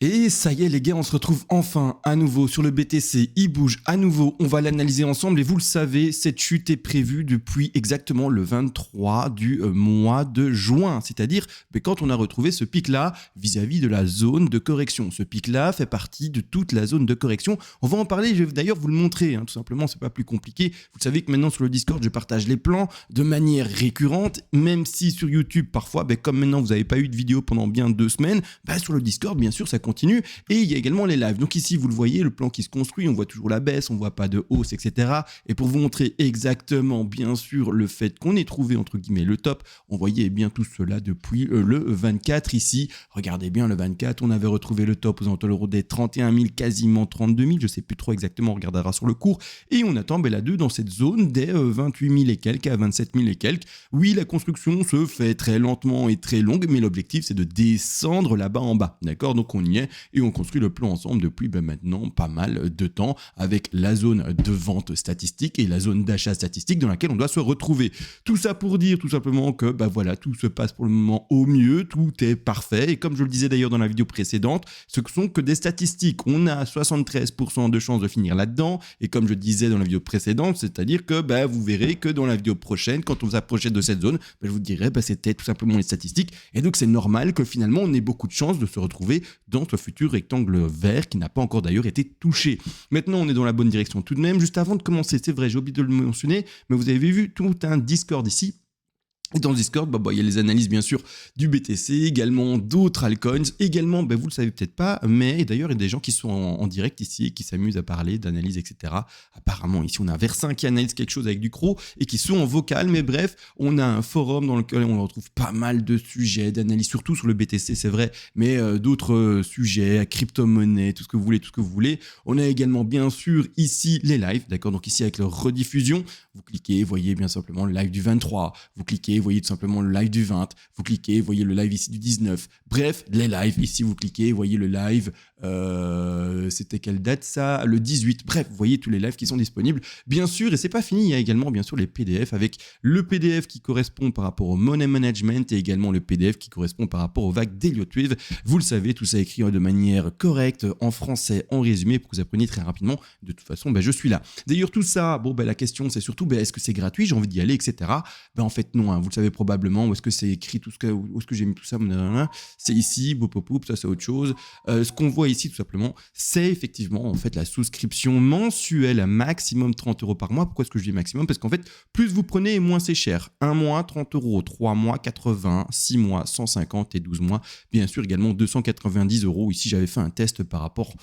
Et ça y est les gars, on se retrouve enfin à nouveau sur le BTC, il bouge à nouveau, on va l'analyser ensemble et vous le savez, cette chute est prévue depuis exactement le 23 du mois de juin, c'est-à-dire quand on a retrouvé ce pic-là vis-à-vis de la zone de correction. Ce pic-là fait partie de toute la zone de correction, on va en parler, je vais d'ailleurs vous le montrer, tout simplement, c'est pas plus compliqué. Vous savez que maintenant sur le Discord, je partage les plans de manière récurrente, même si sur YouTube parfois, comme maintenant vous n'avez pas eu de vidéo pendant bien 2 semaines, sur le Discord bien sûr ça continue. Et il y a également les lives. Donc ici, vous le voyez, le plan qui se construit, on voit toujours la baisse, on voit pas de hausse, etc. Et pour vous montrer exactement, bien sûr, le fait qu'on ait trouvé, entre guillemets, le top, on voyait bien tout cela depuis le 24 ici. Regardez bien le 24, on avait retrouvé le top aux alentours des 31 000, quasiment 32 000, je sais plus trop exactement, on regardera sur le cours. Et on attend la 2 dans cette zone des 28 000 et quelques à 27 000 et quelques. Oui, la construction se fait très lentement et très longue, mais l'objectif, c'est de descendre là-bas en bas. D'accord? Donc on y est. Et on construit le plan ensemble depuis maintenant pas mal de temps avec la zone de vente statistique et la zone d'achat statistique dans laquelle on doit se retrouver. Tout ça pour dire tout simplement que voilà, tout se passe pour le moment au mieux, tout est parfait et comme je le disais d'ailleurs dans la vidéo précédente, ce ne sont que des statistiques. On a 73% de chances de finir là-dedans et comme je disais dans la vidéo précédente, c'est-à-dire que vous verrez que dans la vidéo prochaine, quand on s'approchait de cette zone, je vous dirai c'était tout simplement les statistiques et donc c'est normal que finalement on ait beaucoup de chances de se retrouver dans ce futur rectangle vert qui n'a pas encore d'ailleurs été touché. Maintenant, on est dans la bonne direction tout de même. Juste avant de commencer, c'est vrai, j'ai oublié de le mentionner, mais vous avez vu tout un Discord ici. Et dans le Discord, il y a les analyses bien sûr du BTC, également d'autres altcoins, également, vous le savez peut-être pas, mais d'ailleurs il y a des gens qui sont en direct ici et qui s'amusent à parler d'analyse, etc. Apparemment ici on a Versin qui analyse quelque chose avec du Cro et qui sont en vocal, mais bref, on a un forum dans lequel on retrouve pas mal de sujets d'analyse, surtout sur le BTC c'est vrai, mais d'autres sujets, crypto-monnaie, tout ce que vous voulez. On a également bien sûr ici les lives, d'accord, donc ici avec leur rediffusion, vous cliquez, voyez bien simplement le live du 23, vous cliquez, vous voyez tout simplement le live du 20, vous cliquez, vous voyez le live ici du 19, bref, les lives, ici vous cliquez, vous voyez le live, c'était quelle date ça? Le 18, bref, vous voyez tous les lives qui sont disponibles, bien sûr, et c'est pas fini, il y a également bien sûr les PDF avec le PDF qui correspond par rapport au Money Management et également le PDF qui correspond par rapport aux vagues d'Elliott Wave, vous le savez, tout ça écrit de manière correcte, en français, en résumé, pour que vous appreniez très rapidement, de toute façon, je suis là. D'ailleurs, tout ça, la question c'est surtout, est-ce que c'est gratuit, j'ai envie d'y aller, etc. En fait, non, vous le savez probablement, où est-ce que c'est écrit, où est-ce que j'ai mis tout ça, c'est ici, ça c'est autre chose. Ce qu'on voit ici tout simplement, c'est effectivement en fait la souscription mensuelle à maximum 30 € par mois. Pourquoi est-ce que je dis maximum? Parce qu'en fait, plus vous prenez, moins c'est cher. 1 mois, 30 €, 3 mois, 80, 6 mois, 150 et 12 mois, bien sûr également 290 €. Ici, j'avais fait un test par rapport,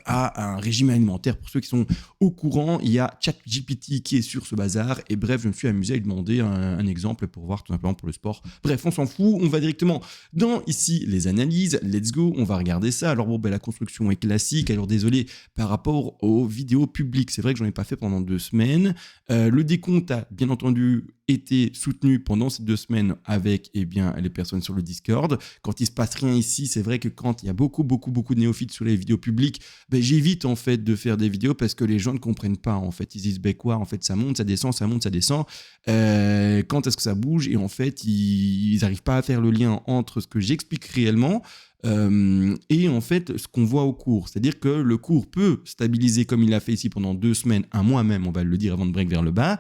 à un régime alimentaire. Pour ceux qui sont au courant, il y a ChatGPT qui est sur ce bazar et bref, je me suis amusé à lui demander un exemple pour voir tout simplement pour le sport. Bref, on s'en fout, on va directement dans ici les analyses, let's go, on va regarder ça. Alors la construction est classique, alors désolé par rapport aux vidéos publiques, c'est vrai que j'en ai pas fait pendant 2 semaines. Le décompte a bien entendu été soutenu pendant ces 2 semaines avec les personnes sur le Discord. Quand il se passe rien ici, c'est vrai que quand il y a beaucoup de néophytes sur les vidéos publiques, j'évite en fait de faire des vidéos parce que les gens ne comprennent pas en fait. Ils disent quoi, en fait ça monte, ça descend, ça monte, ça descend. Quand est-ce que ça bouge? Et en fait, ils n'arrivent pas à faire le lien entre ce que j'explique réellement et en fait ce qu'on voit au cours, c'est-à-dire que le cours peut stabiliser comme il l'a fait ici pendant 2 semaines, un mois même, on va le dire avant de break vers le bas.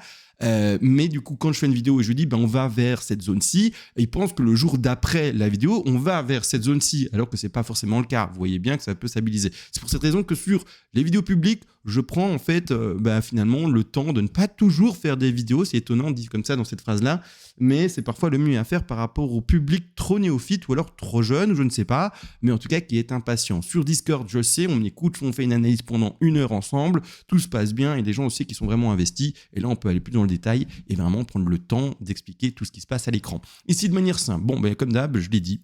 Mais du coup, quand je fais une vidéo et je dis on va vers cette zone-ci, ils pensent que le jour d'après la vidéo, on va vers cette zone-ci, alors que c'est pas forcément le cas. Vous voyez bien que ça peut stabiliser. C'est pour cette raison que sur les vidéos publiques, je prends en fait finalement le temps de ne pas toujours faire des vidéos. C'est étonnant dit comme ça dans cette phrase-là, mais c'est parfois le mieux à faire par rapport au public trop néophyte ou alors trop jeune, je ne sais pas, mais en tout cas qui est impatient. Sur Discord, je sais, on écoute, on fait une analyse pendant 1 heure ensemble, tout se passe bien et des gens aussi qui sont vraiment investis. Et là, on peut aller plus dans le détail et vraiment prendre le temps d'expliquer tout ce qui se passe à l'écran. Ici, de manière simple, comme d'hab, je l'ai dit.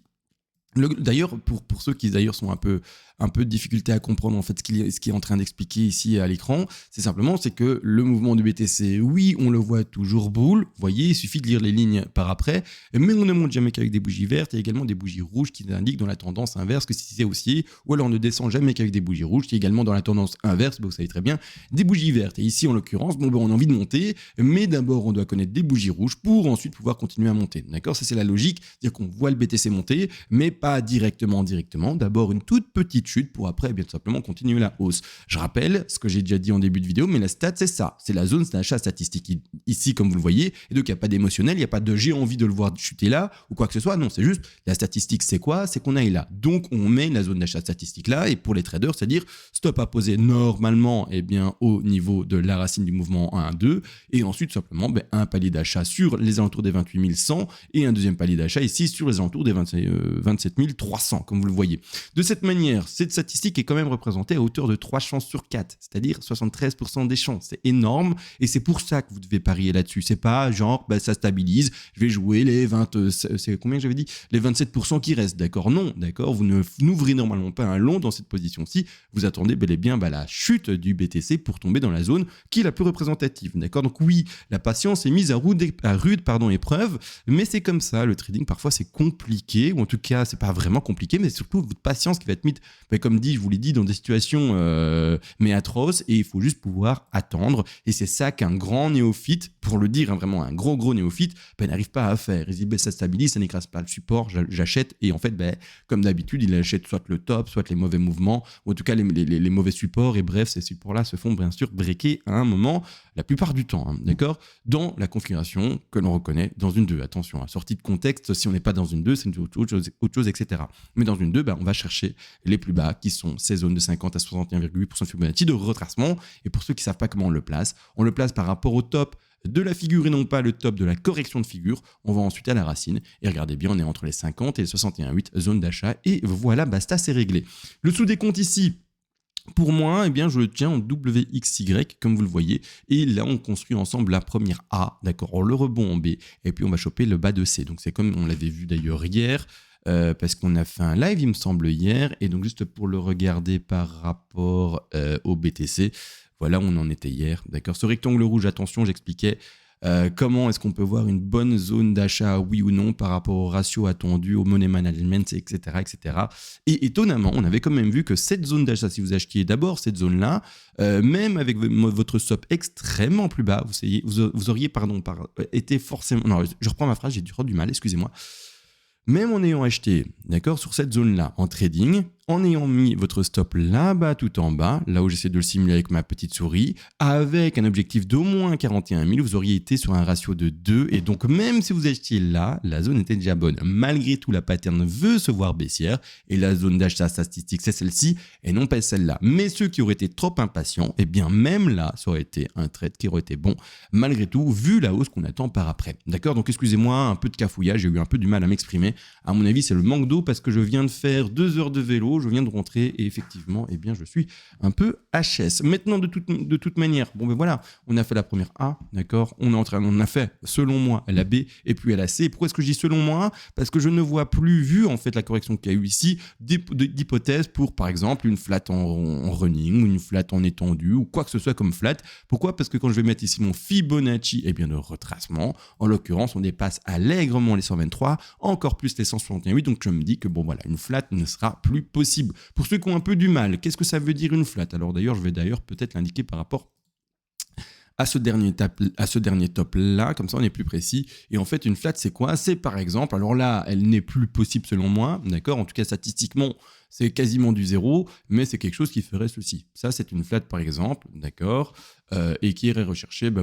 D'ailleurs, pour ceux qui d'ailleurs sont un peu de difficulté à comprendre en fait ce qui est en train d'expliquer ici à l'écran, c'est que le mouvement du BTC, oui, on le voit toujours boule, vous voyez, il suffit de lire les lignes par après, mais on ne monte jamais qu'avec des bougies vertes, il y a également des bougies rouges qui indiquent dans la tendance inverse que si c'est haussier, ou alors on ne descend jamais qu'avec des bougies rouges, qui est également dans la tendance inverse, vous savez très bien, des bougies vertes. Et ici, en l'occurrence, on a envie de monter, mais d'abord on doit connaître des bougies rouges pour ensuite pouvoir continuer à monter, d'accord? Ça c'est la logique, c'est-à-dire qu'on voit le BTC monter, mais pas directement. D'abord une toute petite chute pour après bien tout simplement continuer la hausse. Je rappelle ce que j'ai déjà dit en début de vidéo, mais la stat c'est ça, c'est la zone d'achat statistique ici comme vous le voyez, et donc il n'y a pas d'émotionnel, il n'y a pas de j'ai envie de le voir chuter là ou quoi que ce soit, non, c'est juste la statistique c'est quoi, c'est qu'on aille là. Donc on met la zone d'achat statistique là, et pour les traders, c'est-à-dire stop à poser normalement au niveau de la racine du mouvement 1 à 2, et ensuite simplement un palier d'achat sur les alentours des 28 100 et un deuxième palier d'achat ici sur les alentours des 27 300 comme vous le voyez. De cette manière, cette statistique est quand même représentée à hauteur de 3 chances sur 4, c'est-à-dire 73% des chances. C'est énorme et c'est pour ça que vous devez parier là-dessus. C'est pas genre ça stabilise, je vais jouer les 20, c'est combien que j'avais dit, les 27% qui restent, d'accord? Non, d'accord, vous n'ouvrez normalement pas un long dans cette position-ci, vous attendez bel et bien la chute du BTC pour tomber dans la zone qui est la plus représentative, d'accord? Donc oui, la patience est mise à rude épreuve, mais c'est comme ça, le trading parfois c'est compliqué, ou en tout cas c'est pas vraiment compliqué, mais surtout votre patience qui va être mise, comme dit, je vous l'ai dit, dans des situations mais atroces, et il faut juste pouvoir attendre, et c'est ça qu'un grand néophyte, pour le dire vraiment un gros néophyte, n'arrive pas à faire. Il dit ça stabilise, ça n'écrase pas le support, j'achète, et en fait comme d'habitude il achète soit le top, soit les mauvais mouvements, ou en tout cas les mauvais supports, et bref ces supports-là se font bien sûr breaker à un moment, la plupart du temps, d'accord, dans la configuration que l'on reconnaît dans une 2. Attention, sortie de contexte, si on n'est pas dans une 2, c'est autre chose, etc. Mais dans une 2, on va chercher les plus bas, qui sont ces zones de 50 à 61,8% de Fibonacci de retracement. Et pour ceux qui ne savent pas comment on le place par rapport au top de la figure et non pas le top de la correction de figure. On va ensuite à la racine. Et regardez bien, on est entre les 50 et les 61,8 zones d'achat. Et voilà, basta, c'est réglé. Le sous-décompte ici, pour moi, je le tiens en WXY, comme vous le voyez. Et là, on construit ensemble la première A, d'accord, le rebond en B. Et puis, on va choper le bas de C. Donc, c'est comme on l'avait vu d'ailleurs hier, parce qu'on a fait un live, il me semble, hier. Et donc, juste pour le regarder par rapport au BTC, voilà où on en était hier, d'accord. Ce rectangle rouge, attention, j'expliquais comment est-ce qu'on peut voir une bonne zone d'achat, oui ou non, par rapport au ratio attendu, au money management, etc., etc. Et étonnamment, on avait quand même vu que cette zone d'achat, si vous achetiez d'abord cette zone-là, même avec votre stop extrêmement plus bas, vous auriez été forcément... Non, je reprends ma phrase, j'ai du mal, excusez-moi. Même en ayant acheté, d'accord, sur cette zone-là en trading, en ayant mis votre stop là-bas tout en bas, là où j'essaie de le simuler avec ma petite souris, avec un objectif d'au moins 41 000, vous auriez été sur un ratio de 2, et donc même si vous achetiez là, la zone était déjà bonne. Malgré tout, la pattern veut se voir baissière, et la zone d'achat statistique, c'est celle-ci, et non pas celle-là. Mais ceux qui auraient été trop impatients, eh bien même là, ça aurait été un trade qui aurait été bon, malgré tout, vu la hausse qu'on attend par après. D'accord? Donc excusez-moi, un peu de cafouillage, j'ai eu un peu du mal à m'exprimer. À mon avis, c'est le manque d'eau parce que je viens de faire 2 heures de vélo, je viens de rentrer et effectivement, je suis un peu HS. Maintenant, de toute manière, voilà, on a fait la première A, d'accord, on a fait, selon moi, la B et puis la C. Pourquoi est-ce que je dis selon moi? Parce que je ne vois plus, vu en fait la correction qu'il y a eu ici, d'hypothèses pour, par exemple, une flat en running ou une flat en étendue ou quoi que ce soit comme flat. Pourquoi? Parce que quand je vais mettre ici mon Fibonacci, de retracement, en l'occurrence, on dépasse allègrement les 123, encore plus les 161,8, donc je me dis que une flat ne sera plus possible. Pour ceux qui ont un peu du mal, qu'est-ce que ça veut dire une flat? Alors d'ailleurs, je vais peut-être l'indiquer par rapport à ce dernier top là, comme ça on est plus précis. Et en fait, une flat, c'est quoi? C'est par exemple, alors là, elle n'est plus possible selon moi, d'accord? En tout cas, statistiquement, c'est quasiment du zéro, mais c'est quelque chose qui ferait ceci. Ça, c'est une flat par exemple, d'accord, et qui irait rechercher, peu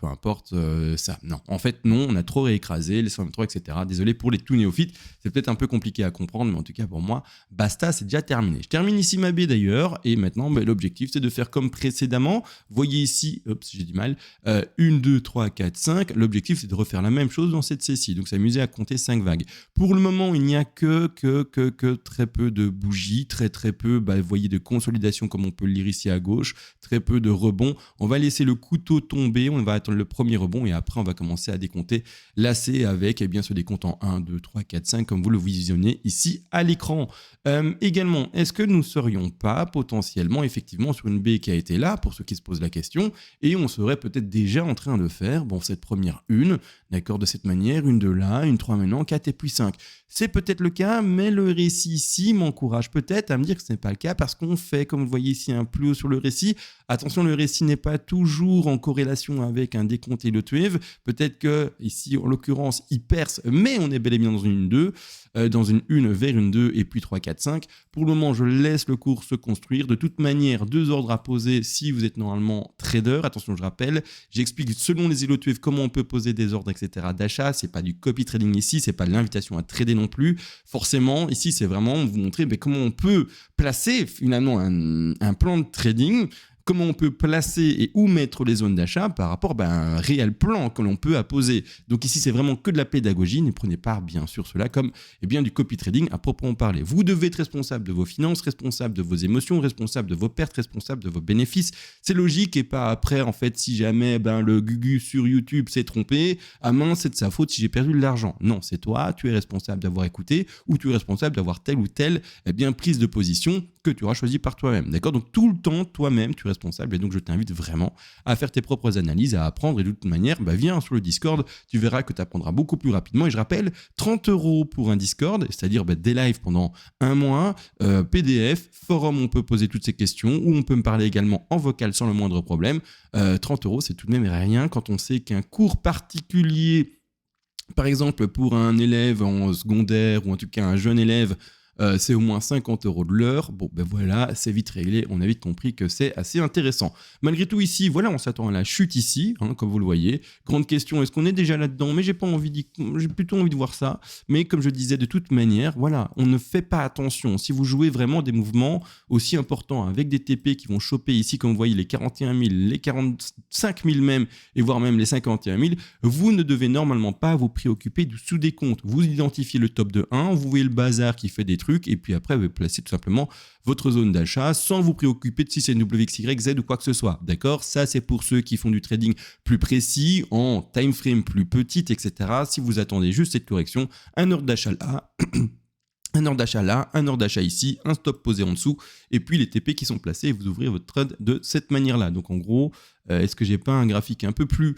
importe ça. Non, en fait, non, on a trop réécrasé, les 123, etc. Désolé pour les tout néophytes, c'est peut-être un peu compliqué à comprendre, mais en tout cas pour moi, basta, c'est déjà terminé. Je termine ici ma B d'ailleurs, et maintenant, l'objectif, c'est de faire comme précédemment. Vous voyez ici, j'ai du mal, 1, 2, 3, 4, 5. L'objectif, c'est de refaire la même chose dans cette C-ci, donc s'amuser à compter 5 vagues. Pour le moment, il n'y a que très peu de bougies, très peu, vous voyez, de consolidation comme on peut le lire ici à gauche, très peu de rebonds. On va laisser le couteau tomber, on va attendre le premier rebond et après on va commencer à décompter la C avec ce décompte en 1, 2, 3, 4, 5 comme vous le visionnez ici à l'écran. Également, est-ce que nous ne serions pas potentiellement effectivement sur une B qui a été là, pour ceux qui se posent la question, et on serait peut-être déjà en train de faire cette première une, d'accord, de cette manière, une 2 là, une 3 maintenant, 4 et puis 5. C'est peut-être le cas, mais le récit ici m'encourage m'encourage peut-être à me dire que ce n'est pas le cas parce qu'on fait, comme vous le voyez ici, un plus haut sur le récit. Attention, le récit n'est pas toujours en corrélation avec un décompte et l'auto wave. Peut-être que ici, en l'occurrence, il perce, mais on est bel et bien dans une 2, dans une 1 vers une 2 et puis 3, 4, 5. Pour le moment, je laisse le cours se construire. De toute manière, 2 ordres à poser si vous êtes normalement trader. Attention, je rappelle, j'explique selon les îlots wave comment on peut poser des ordres, etc. d'achat. C'est pas du copy trading ici, c'est pas de l'invitation à trader non plus. Forcément, ici, c'est vraiment vous montrer comment on peut placer finalement un plan de trading, comment on peut placer et où mettre les zones d'achat par rapport à un réel plan que l'on peut apposer. Donc ici, c'est vraiment que de la pédagogie. Ne prenez pas, bien sûr, cela comme du copy trading à proprement parler. Vous devez être responsable de vos finances, responsable de vos émotions, responsable de vos pertes, responsable de vos bénéfices. C'est logique et pas après, en fait, si jamais le Gugu sur YouTube s'est trompé, ah mince, c'est de sa faute si j'ai perdu de l'argent. Non, c'est toi, tu es responsable d'avoir écouté ou tu es responsable d'avoir telle ou telle prise de position que tu auras choisi par toi-même. D'accord ? Donc tout le temps, toi-même, tu es responsable et donc je t'invite vraiment à faire tes propres analyses, à apprendre et de toute manière, viens sur le Discord, tu verras que tu apprendras beaucoup plus rapidement et je rappelle, 30 € pour un Discord, c'est-à-dire des lives pendant un mois, PDF, forum où on peut poser toutes ces questions, où on peut me parler également en vocal sans le moindre problème. 30 €, c'est tout de même rien quand on sait qu'un cours particulier, par exemple pour un élève en secondaire ou en tout cas un jeune élève, c'est au moins 50 € de l'heure. Bon, voilà, c'est vite réglé. On a vite compris que c'est assez intéressant. Malgré tout, ici, voilà, on s'attend à la chute ici, comme vous le voyez. Grande question, est-ce qu'on est déjà là-dedans ? Mais j'ai plutôt envie de voir ça. Mais comme je disais, de toute manière, voilà, on ne fait pas attention. Si vous jouez vraiment des mouvements aussi importants avec des TP qui vont choper ici, comme vous voyez, les 41 000, les 45 000 même, et voire même les 51 000, vous ne devez normalement pas vous préoccuper du sous-décompte. Vous identifiez le top de 1, vous voyez le bazar qui fait des trucs, et puis après, vous placez tout simplement votre zone d'achat sans vous préoccuper de si c'est WXY, Z ou quoi que ce soit. D'accord ? Ça, c'est pour ceux qui font du trading plus précis, en time frame plus petite, etc. Si vous attendez juste cette correction, un ordre d'achat là, un ordre d'achat là, un ordre d'achat ici, un stop posé en dessous, et puis les TP qui sont placés, et vous ouvrez votre trade de cette manière-là. Donc en gros, est-ce que j'ai pas un graphique un peu plus...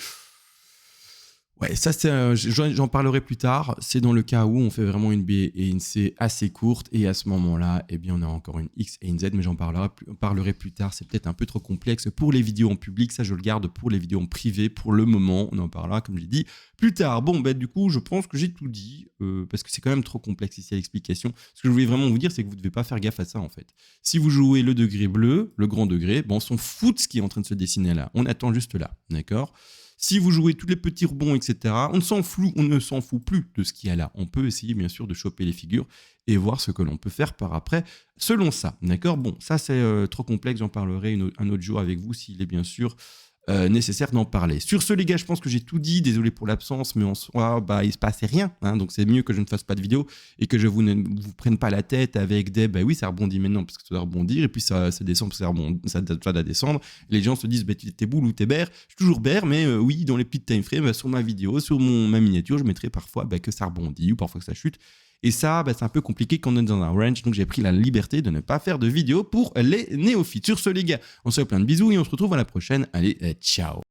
Ouais, ça, j'en parlerai plus tard. C'est dans le cas où on fait vraiment une B et une C assez courte. Et à ce moment-là, on a encore une X et une Z, mais j'en parlerai plus tard. C'est peut-être un peu trop complexe pour les vidéos en public. Ça, je le garde pour les vidéos en privé pour le moment. On en parlera, comme j'ai dit, plus tard. Bon, du coup, je pense que j'ai tout dit parce que c'est quand même trop complexe ici à l'explication. Ce que je voulais vraiment vous dire, c'est que vous ne devez pas faire gaffe à ça, en fait. Si vous jouez le degré bleu, le grand degré, on s'en fout de ce qui est en train de se dessiner là. On attend juste là, d'accord ? Si vous jouez tous les petits rebonds, etc., on ne s'en fout plus de ce qu'il y a là. On peut essayer, bien sûr, de choper les figures et voir ce que l'on peut faire par après, selon ça. D'accord ? Bon, ça, c'est trop complexe. J'en parlerai un autre jour avec vous, s'il est bien sûr nécessaire d'en parler. Sur ce, les gars, je pense que j'ai tout dit. Désolé pour l'absence, mais en soi, il se passait rien. Donc, c'est mieux que je ne fasse pas de vidéo et que je ne vous prenne pas la tête avec des oui, ça rebondit maintenant parce que ça doit rebondir et puis ça descend parce que ça doit descendre. Les gens se disent t'es boule ou t'es bear. Je suis toujours bear, mais oui, dans les petites time frames, sur ma vidéo, sur ma miniature, je mettrai parfois que ça rebondit ou parfois que ça chute. Et ça, c'est un peu compliqué quand on est dans un range, donc j'ai pris la liberté de ne pas faire de vidéo pour les néophytes. Sur ce, les gars, on se fait plein de bisous et on se retrouve à la prochaine. Allez, ciao.